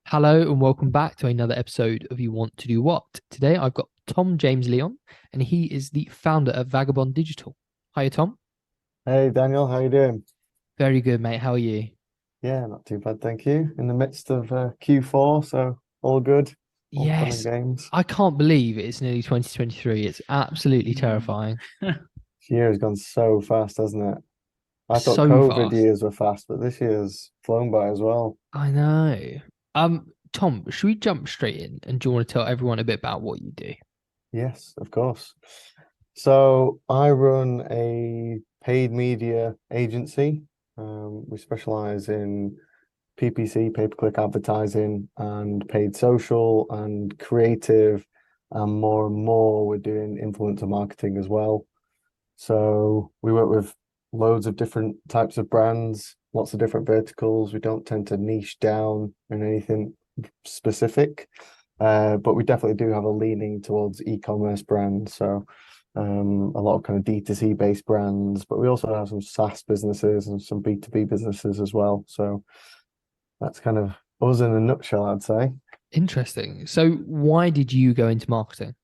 Hello and welcome back to another episode of You Want to Do What? Today I've got Tom James Leon, and he is the founder of Vagabond Digital. Hiya, Tom. Hey Daniel, how you doing? Very good, mate. How are you? Yeah, not too bad, thank you. In the midst of Q4, so all good, all fun and Yes, games. I can't believe it's nearly 2023. It's absolutely Mm. terrifying. This year has gone so fast, hasn't it? I thought So COVID fast. years were fast, but this year's flown by as well. I know. Tom, should we jump straight in and do you want to tell everyone a bit about what you do? Yes, of course. So I run a paid media agency. We specialize in PPC, pay-per-click advertising, and paid social and creative, and more we're doing influencer marketing as well. So we work with loads of different types of brands, lots of different verticals. We don't tend to niche down in anything specific, but we definitely do have a leaning towards e-commerce brands. So a lot of kind of D2C based brands, but we also have some SaaS businesses and some B2B businesses as well. So that's kind of us in a nutshell, I'd say. Interesting. So, why did you go into marketing?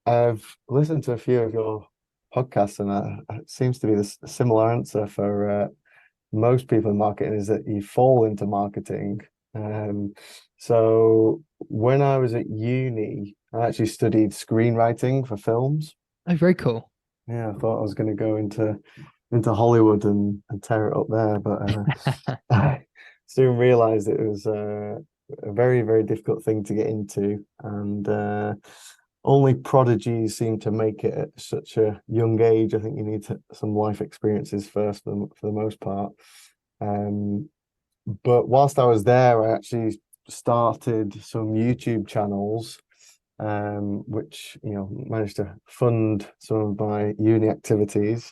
I've listened to a few of your podcasts, and it seems to be this similar answer for most people in marketing is that you fall into marketing. Um, so when I was at uni, I actually studied screenwriting for films. Oh, very cool. Yeah, I thought I was going to go into Hollywood and tear it up there, but I soon realized it was a very, very difficult thing to get into, and only prodigies seem to make it at such a young age. I think you need some life experiences first for the most part. Um, but whilst I was there, I actually started some YouTube channels, which managed to fund some of my uni activities,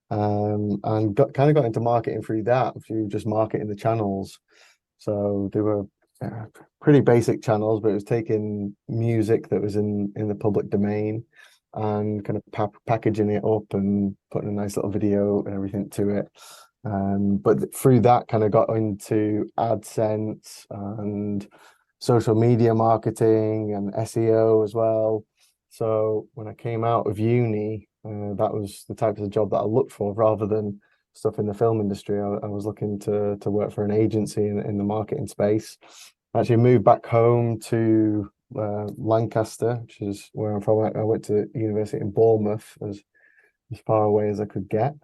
and got into marketing through that, through just marketing the channels. So they were uh, pretty basic channels, but it was taking music that was in the public domain and kind of packaging it up and putting a nice little video and everything to it. But through that, kind of got into AdSense and social media marketing and SEO as well. So when I came out of uni, that was the type of job that I looked for rather than stuff in the film industry. I was looking to work for an agency in the marketing space. I actually moved back home to Lancaster, which is where I'm from. I went to university in Bournemouth, as far away as I could get.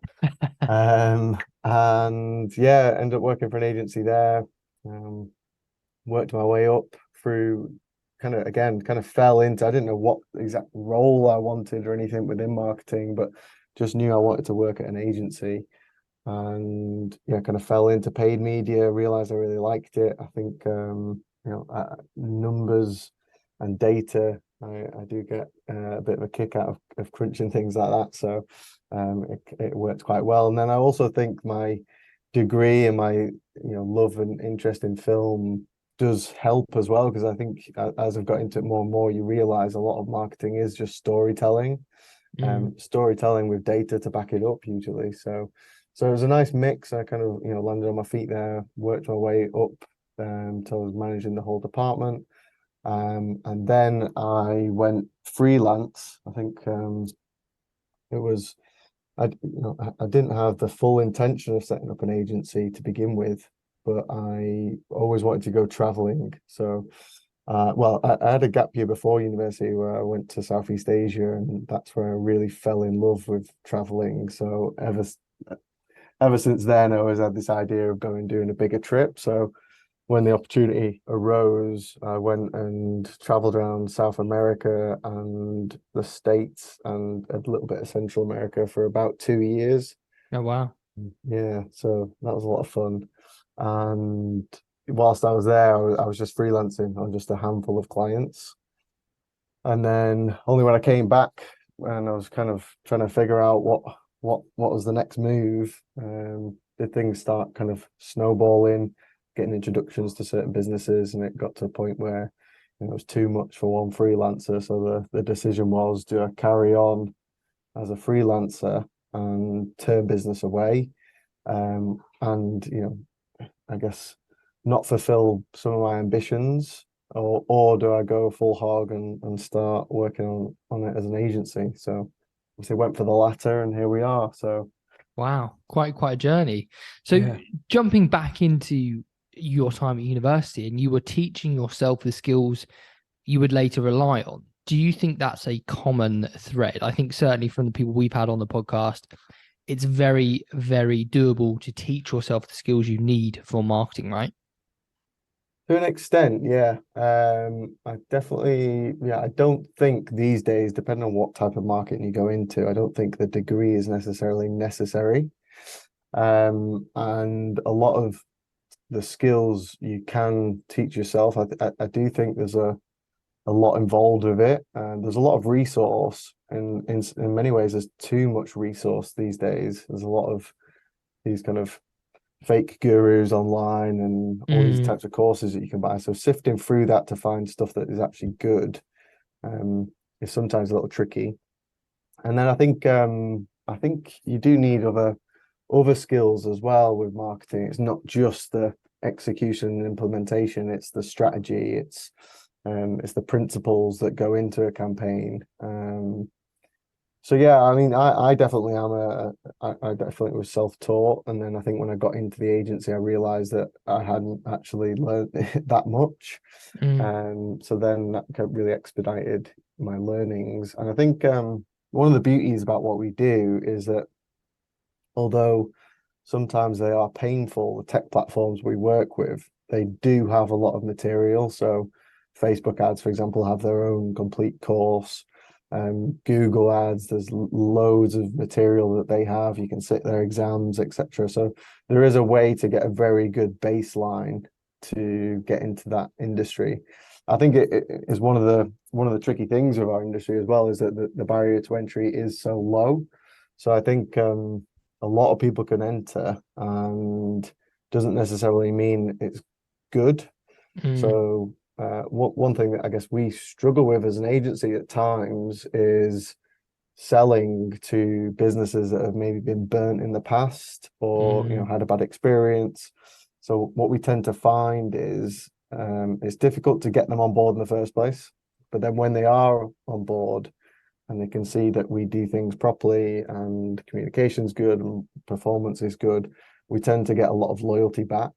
And yeah, ended up working for an agency there. Um, Worked my way up through kind of fell into, I didn't know what exact role I wanted or anything within marketing, but just knew I wanted to work at an agency, and yeah, kind of fell into paid media, realized I really liked it. I think numbers and data, I do get a bit of a kick out of crunching things like that. So it worked quite well. And then I also think my degree and my love and interest in film does help as well, because I think as I've got into it more and more, you realize a lot of marketing is just storytelling, Mm. storytelling with data to back it up usually. So it was a nice mix. I kind of landed on my feet there, worked my way up till I was managing the whole department. And then I went freelance. I think it was I didn't have the full intention of setting up an agency to begin with, but I always wanted to go traveling. So, well, I had a gap year before university where I went to Southeast Asia, and that's where I really fell in love with traveling. So ever since then, I always had this idea of going doing a bigger trip. So when the opportunity arose, I went and traveled around South America and the States and a little bit of Central America for about 2 years. Oh, wow. Yeah, so that was a lot of fun. And whilst I was there, I was just freelancing on just a handful of clients. And then only when I came back, and I was kind of trying to figure out what was the next move, did things start kind of snowballing, getting introductions to certain businesses, and it got to a point where it was too much for one freelancer. So the decision was, do I carry on as a freelancer and turn business away? And I guess not fulfill some of my ambitions, or do I go full hog and start working on it as an agency? So obviously went for the latter, and here we are. So Wow, quite a journey. So yeah. jumping back into your time at university and you were teaching yourself the skills you would later rely on. Do you think that's a common thread? I think certainly from the people we've had on the podcast, it's very, very doable to teach yourself the skills you need for marketing, right? To an extent, yeah. I definitely, yeah, I don't think these days, depending on what type of marketing you go into, I don't think the degree is necessarily necessary. And a lot of the skills you can teach yourself. I do think there's a lot involved with it, and there's a lot of resource. And in many ways, there's too much resource these days. There's a lot of these kind of fake gurus online and all these Mm, types of courses that you can buy. So sifting through that to find stuff that is actually good is sometimes a little tricky. And then I think you do need other skills as well with marketing. It's not just the execution and implementation, it's the strategy, it's the principles that go into a campaign. So yeah, I mean, I definitely am I definitely was self-taught, and then I think when I got into the agency, I realized that I hadn't actually learned that much, mm, and so then that really expedited my learnings. And I think one of the beauties about what we do is that although sometimes they are painful, the tech platforms we work with, they do have a lot of material. So Facebook ads, for example, have their own complete course. Google ads, there's loads of material that they have. You can sit their exams, etc. So there is a way to get a very good baseline to get into that industry. I think it is one of the tricky things with our industry as well is that the barrier to entry is so low. So I think a lot of people can enter and doesn't necessarily mean it's good. mm, So one thing that I guess we struggle with as an agency at times is selling to businesses that have maybe been burnt in the past or mm. had a bad experience. So what we tend to find is it's difficult to get them on board in the first place. But then when they are on board, and they can see that we do things properly and communication's good and performance is good, we tend to get a lot of loyalty back.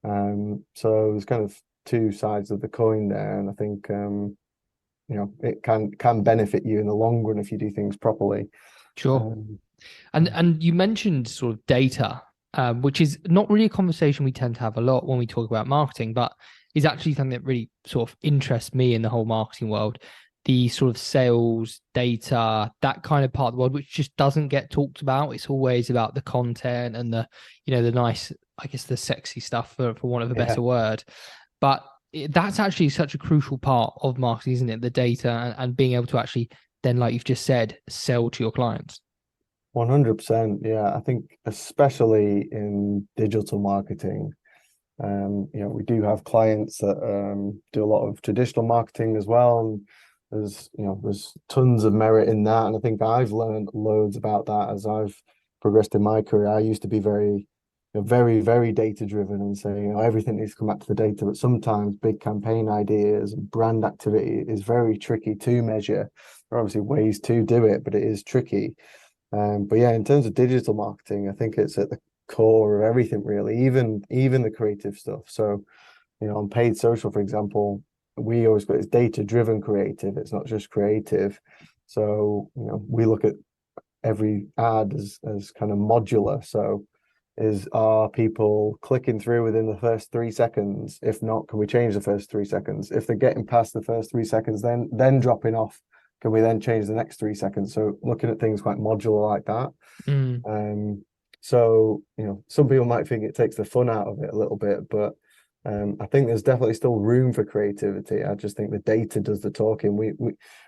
So there's kind of two sides of the coin there, and I think it can benefit you in the long run if you do things properly. Sure. Um, And you mentioned sort of data, which is not really a conversation we tend to have a lot when we talk about marketing, but is actually something that really sort of interests me in the whole marketing world. The sort of sales data, that kind of part of the world, which just doesn't get talked about. It's always about the content and the nice, I guess, the sexy stuff for want of a yeah, better word. But that's actually such a crucial part of marketing, isn't it? The data and being able to actually then, like you've just said, sell to your clients. 100%. Yeah, I think especially in digital marketing, we do have clients that do a lot of traditional marketing as well. And there's tons of merit in that. And I think I've learned loads about that as I've progressed in my career. I used to be very, very data driven and say, everything needs to come back to the data. But sometimes big campaign ideas and brand activity is very tricky to measure. There are obviously ways to do it, but it is tricky. But yeah, in terms of digital marketing, I think it's at the core of everything really, even the creative stuff. So, on paid social, for example, we always got it's data-driven creative. It's not just creative. So, we look at every ad as kind of modular. So, are people clicking through within the first 3 seconds? If not, can we change the first 3 seconds? If they're getting past the first 3 seconds, then dropping off, can we then change the next 3 seconds? So looking at things quite modular like that. Mm, So some people might think it takes the fun out of it a little bit, but I think there's definitely still room for creativity. I just think the data does the talking.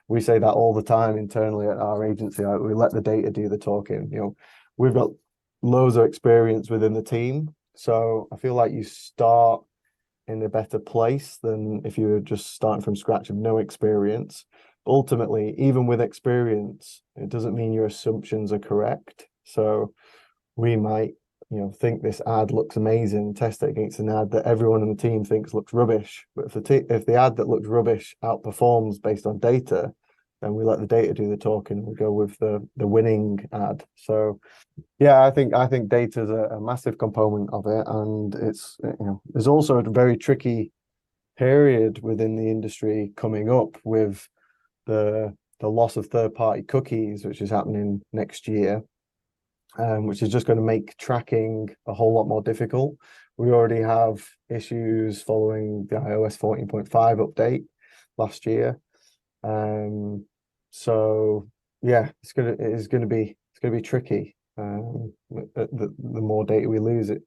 We say that all the time internally at our agency. We let the data do the talking. We've got loads of experience within the team, so I feel like you start in a better place than if you were just starting from scratch with no experience. Ultimately, even with experience, it doesn't mean your assumptions are correct. So we might think this ad looks amazing, test it against an ad that everyone in the team thinks looks rubbish. But if the ad that looks rubbish outperforms based on data, then we let the data do the talking. We go with the winning ad. So yeah, I think data is a massive component of it, and it's there's also a very tricky period within the industry coming up with the loss of third-party cookies, which is happening next year, which is just going to make tracking a whole lot more difficult. We already have issues following the iOS 14.5 update last year. So yeah, it's gonna be tricky. The more data we lose, it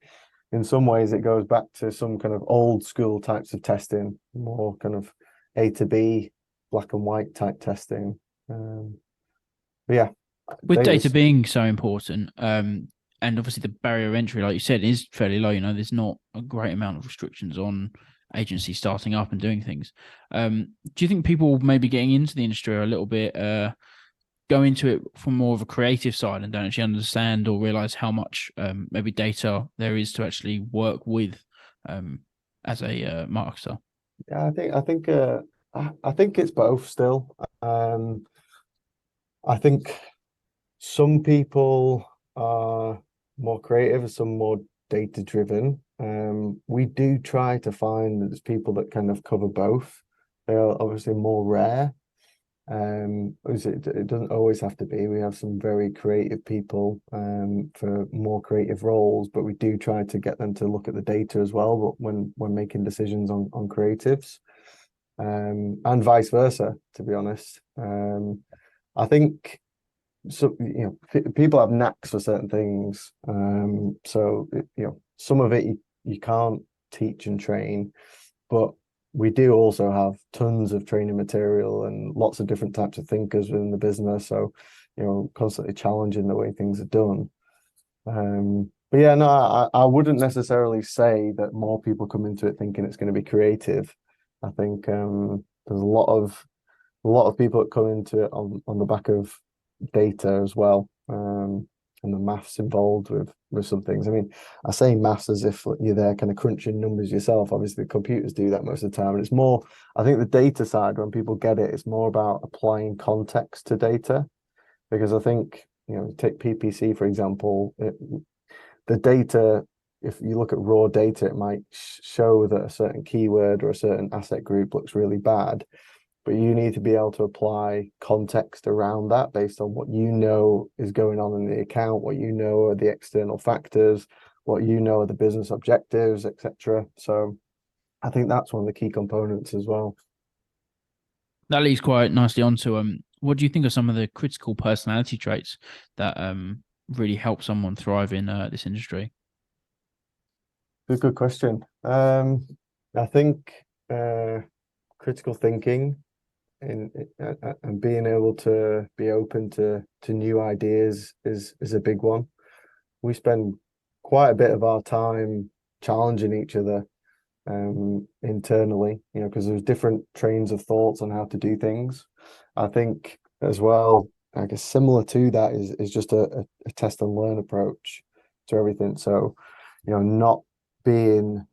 in some ways it goes back to some kind of old school types of testing, more kind of A to B, black and white type testing. But yeah, With data data's being so important, and obviously the barrier of entry, like you said, is fairly low. There's not a great amount of restrictions on agencies starting up and doing things. Do you think people maybe getting into the industry are a little bit go into it from more of a creative side and don't actually understand or realize how much maybe data there is to actually work with as a marketer? Yeah, I think it's both still. I think some people are more creative, some more data driven. We do try to find that there's people that kind of cover both. They are obviously more rare. It doesn't always have to be. We have some very creative people for more creative roles, but we do try to get them to look at the data as well, but when making decisions on creatives, and vice versa, to be honest. I think so, people have knacks for certain things. So some of it you can't teach and train, but we do also have tons of training material and lots of different types of thinkers within the business. So, constantly challenging the way things are done. But yeah, no, I wouldn't necessarily say that more people come into it thinking it's going to be creative. I think there's a lot of people that come into it on the back of data as well, and the maths involved with some things. I mean, I say maths as if you're there kind of crunching numbers yourself. Obviously, the computers do that most of the time, and it's more. I think the data side, when people get it, it's more about applying context to data, because I think take PPC for example, the data. If you look at raw data, it might show that a certain keyword or a certain asset group looks really bad, but you need to be able to apply context around that based on what is going on in the account, what are the external factors, what are the business objectives, etc. So I think that's one of the key components as well. That leads quite nicely onto what do you think are some of the critical personality traits that really help someone thrive in this industry? Good question. I think critical thinking and being able to be open to new ideas is a big one. We spend quite a bit of our time challenging each other internally, because there's different trains of thoughts on how to do things. I think as well, I guess similar to that is just a test and learn approach to everything. So, not being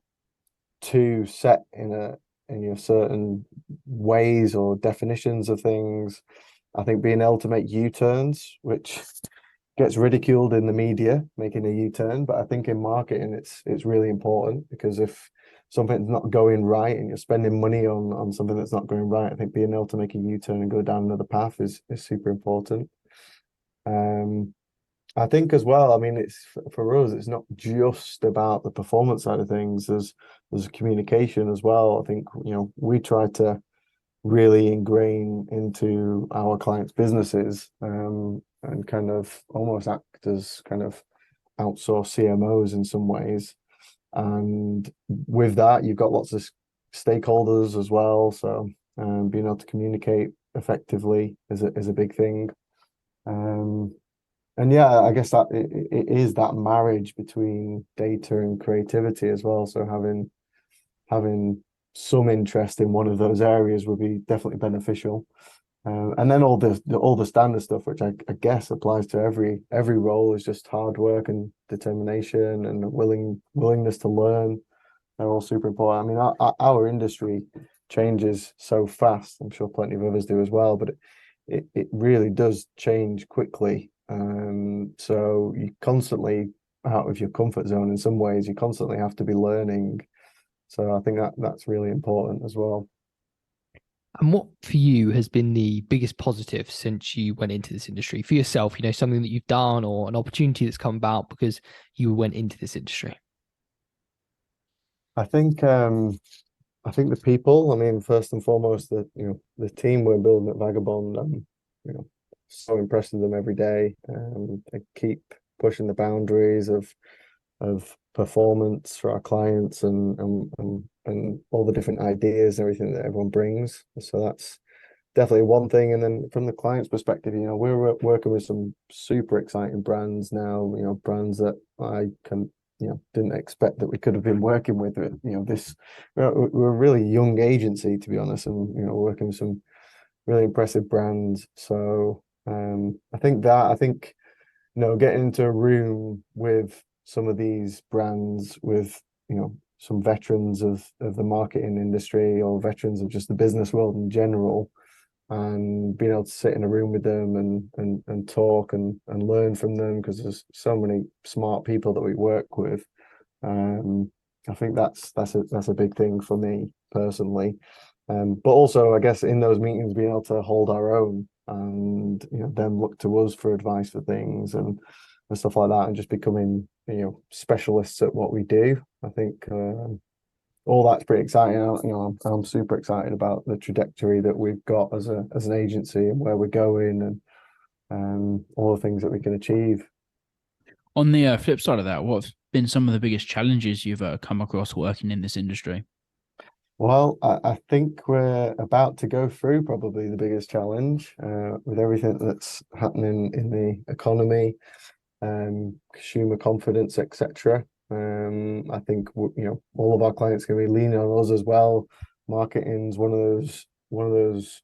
too set in your certain ways or definitions of things. I think being able to make U-turns, which gets ridiculed in the media, making a U-turn, but I think in marketing it's really important, because if something's not going right and you're spending money on something that's not going right, I think being able to make a U-turn and go down another path is super important. I think as well, I mean, it's for us, it's not just about the performance side of things. There's communication as well. I think, we try to really ingrain into our clients' businesses, and kind of almost act as kind of outsourced CMOs in some ways. And with that, you've got lots of stakeholders as well. So being able to communicate effectively is a big thing. And yeah, I guess that it is that marriage between data and creativity as well. So having some interest in one of those areas would be definitely beneficial. And then all the standard stuff, which I guess applies to every role, is just hard work and determination and a willingness to learn. They're all super important. I mean, our industry changes so fast. I'm sure plenty of others do as well, but it really does change quickly. So you constantly out of your comfort zone in some ways. You constantly have to be learning. So I think that's really important as well. And what for you has been the biggest positive since you went into this industry for yourself? Something that you've done or an opportunity that's come about because you went into this industry. I think the people. I mean, first and foremost, the team we're building at Vagabond. I'm so impressed with them every day. They keep pushing the boundaries of performance for our clients and all the different ideas and everything that everyone brings. So that's definitely one thing. And then from the client's perspective, we're working with some super exciting brands now. Brands that I didn't expect that we could have been working with. We're a really young agency, to be honest, and working with some really impressive brands. So I think getting into a room with some of these brands with some veterans of the marketing industry or veterans of just the business world in general, and being able to sit in a room with them and talk and learn from them, because there's so many smart people that we work with. I think that's a big thing for me personally. But also, I guess in those meetings, being able to hold our own and them look to us for advice for things and stuff like that, and just becoming specialists at what we do. I think all that's pretty exciting. I'm super excited about the trajectory that we've got as an agency and where we're going and all the things that we can achieve. On the flip side of that, what have been some of the biggest challenges you've come across working in this industry? Well, I think we're about to go through probably the biggest challenge with everything that's happening in the economy, consumer confidence, etc. I think all of our clients are going to be leaning on us as well. Marketing's one of those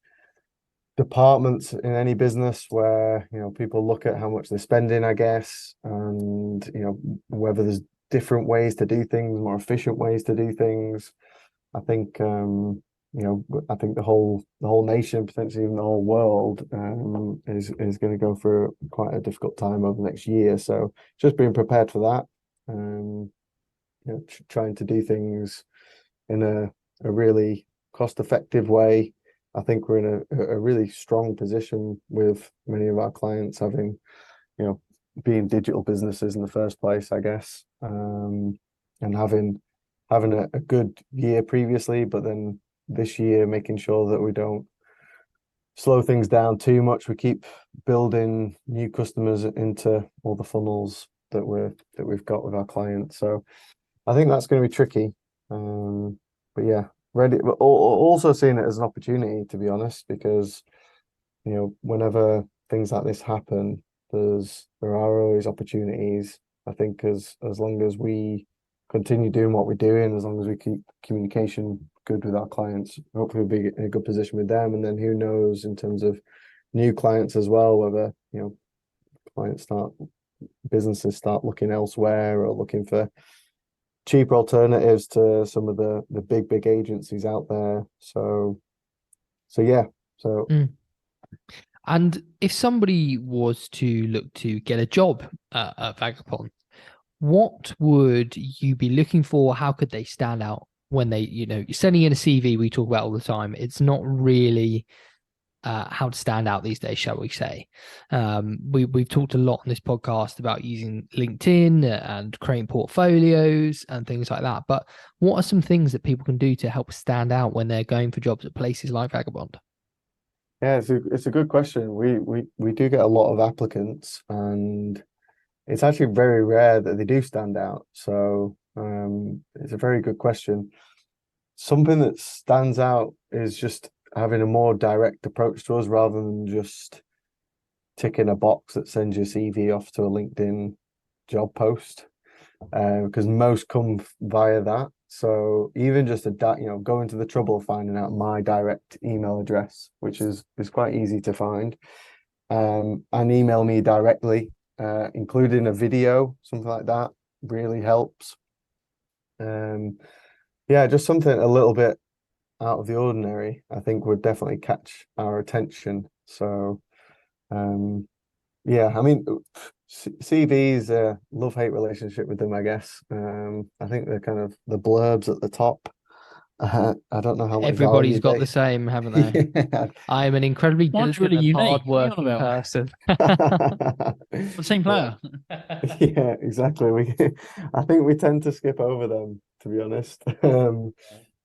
departments in any business where people look at how much they're spending, I guess, and whether there's different ways to do things, more efficient ways to do things. I think I think the whole nation, potentially even the whole world, is going to go through quite a difficult time over the next year. So just being prepared for that, trying to do things in a really cost-effective way. I think we're in a really strong position with many of our clients having, being digital businesses in the first place, I guess, and having a good year previously, but then this year making sure that we don't slow things down too much. We keep building new customers into all the funnels that we've got with our clients. So I think that's going to be tricky. But yeah, ready. But also seeing it as an opportunity, to be honest, because whenever things like this happen, there are always opportunities. I think as long as we continue doing what we're doing, as long as we keep communication good with our clients, hopefully we'll be in a good position with them. And then who knows in terms of new clients as well, whether businesses start looking elsewhere or looking for cheaper alternatives to some of the big agencies out there. So yeah. So And if somebody was to look to get a job at Vagabond, what would you be looking for? How could they stand out when you're sending in a CV? We talk about all the time. It's not really how to stand out these days, shall we say. We've talked a lot on this podcast about using LinkedIn and creating portfolios and things like that. But what are some things that people can do to help stand out when they're going for jobs at places like Vagabond? Yeah, it's a good question. We do get a lot of applicants, and it's actually very rare that they do stand out. So it's a very good question. Something that stands out is just having a more direct approach to us rather than just ticking a box that sends your CV off to a LinkedIn job post, because most come via that. So even just going to the trouble of finding out my direct email address, which is quite easy to find, and email me directly, including a video, something like that, really helps. Yeah, just something a little bit out of the ordinary, I think would definitely catch our attention. So, yeah, I mean, CVs, love-hate relationship with them, I guess. I think they're kind of the blurbs at the top. I don't know how much Everybody's value got they. the same, haven't they? Yeah. I am an incredibly Mine's diligent really and unique. What are you on hard-working about? person. The same player. Yeah, exactly. I think we tend to skip over them, to be honest.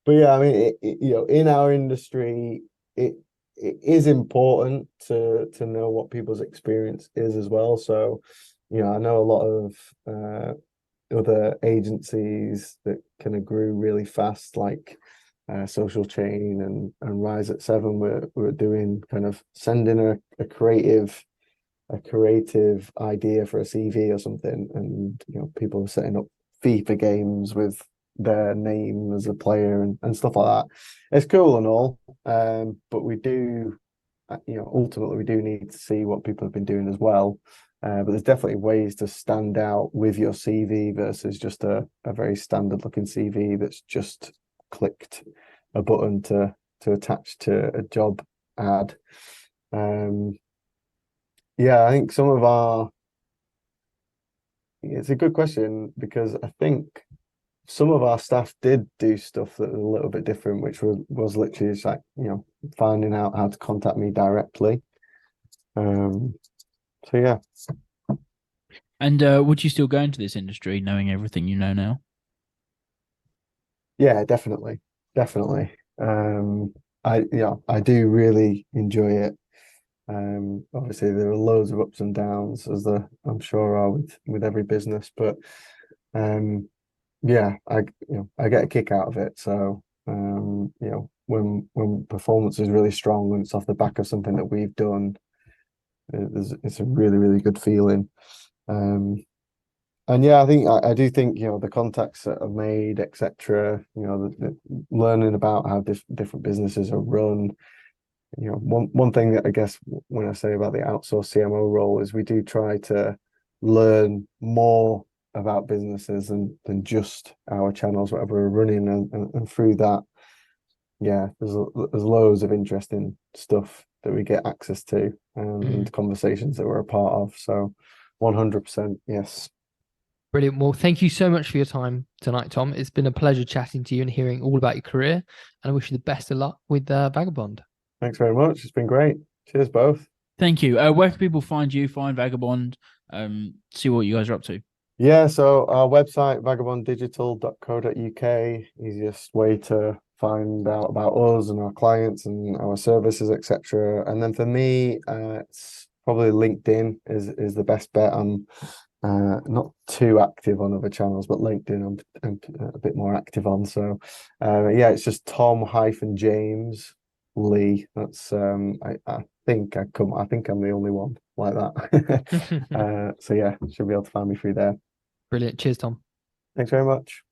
But yeah, I mean, in our industry, it is important to know what people's experience is as well. So, I know a lot of other agencies that kind of grew really fast, like Social Chain and Rise at Seven, were doing kind of sending a creative idea for a CV or something, and people are setting up FIFA games with their name as a player and stuff like that. It's cool and all, but we do, ultimately we do need to see what people have been doing as well. But there's definitely ways to stand out with your CV versus just a very standard looking CV that's just clicked a button to attach to a job ad. Yeah, I think it's a good question, because I think some of our staff did do stuff that was a little bit different, which was literally just like, finding out how to contact me directly. So yeah. And would you still go into this industry knowing everything you know now? Yeah, definitely. Definitely. I do really enjoy it. Obviously there are loads of ups and downs, as I'm sure are with every business, but yeah, I get a kick out of it. So when performance is really strong and it's off the back of something that we've done, it's a really, really good feeling. And yeah, I do think the contacts that I've made, etc. Learning about how different businesses are run. One thing that I guess when I say about the outsourced CMO role is we do try to learn more about businesses than just our channels, whatever we're running, and through that, yeah, there's loads of interesting stuff that we get access to and conversations that we're a part of. So 100%, yes. Brilliant. Well, thank you so much for your time tonight, Tom. It's been a pleasure chatting to you and hearing all about your career. And I wish you the best of luck with Vagabond. Thanks very much. It's been great. Cheers, both. Thank you. Where can people find you, find Vagabond, see what you guys are up to? Yeah, so our website, vagabonddigital.co.uk, easiest way to find out about us and our clients and our services, etc. And then for me, it's probably LinkedIn is the best bet. I'm not too active on other channels, but LinkedIn I'm a bit more active on. So yeah, it's just Tom-James Lee. That's I think I'm the only one like that. So yeah, should be able to find me through there. Brilliant. Cheers, Tom. Thanks very much.